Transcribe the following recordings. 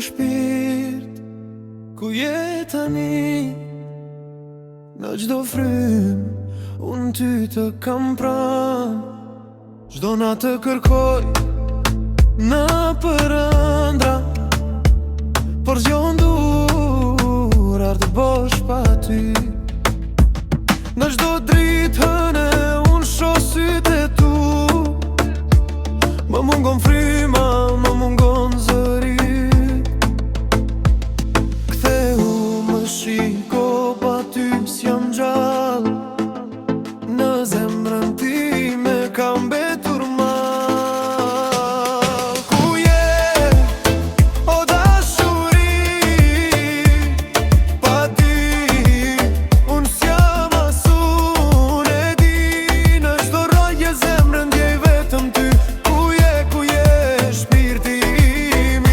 shpirt, ku je tani? Në gjdo frym, unë ty të kam pran. Gjdo na të kërkoj në përëndra, por zjon durar të bosh pa ty. Në gjdo dritën e unë shoh sytë e tu, më mungon fryma, më mungon zëri. Ktheu më shiko, pa ty s'jam gjallë, në zemrën time ka mbetur mal. Ku je, o dashuri, pa ty unë s'jam as unë e di. Në çdo rrallë zemrën ndjej vetëm ty. Ku je shpirti im i?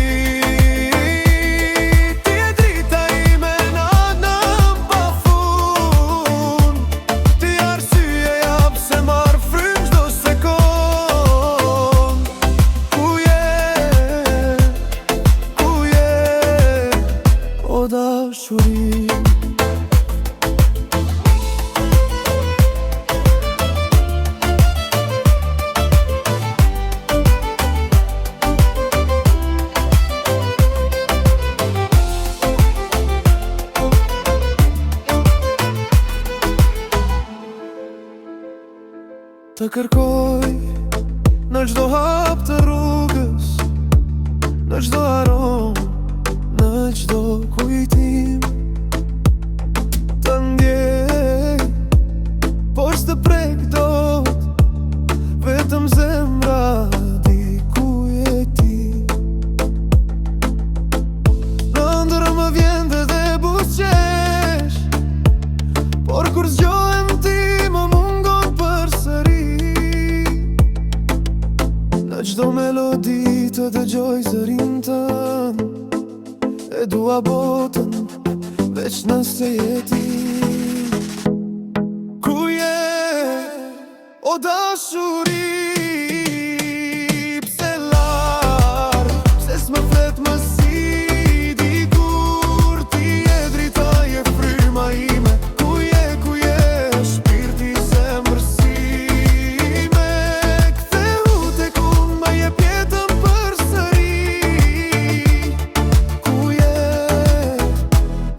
Ti je drita ime natën pafund, ti arsyeja pse marr frym çdo sekond. Ku je, o dashuri? Të kërkoj në çdo hap të rrugës, në çdo aromë, në çdo kujtim. Të ndjej, por s'të prek dot, vetëm zemra di ku je ti. Në ndër më vjen dhe buzëqesh, por kur zgjohem ti më mungon përsëri. Në çdo melodi të dëgjoj zërin tën, e dua botën veç nëse je ti. Ku je, o dashuri? Pse lar, pse s'më flet më si dikur? Ti je drita, je fryma ime. Ku je shpirti zemrës ime? Ktheu tek unë, më jep jetën përsëri. Ku je,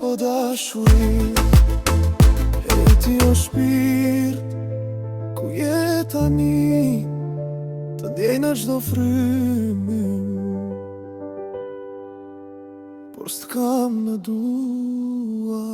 o dashuri? E ti o shpirt, ku je tani? Të ndjej në çdo frymë, por s'kam në dua.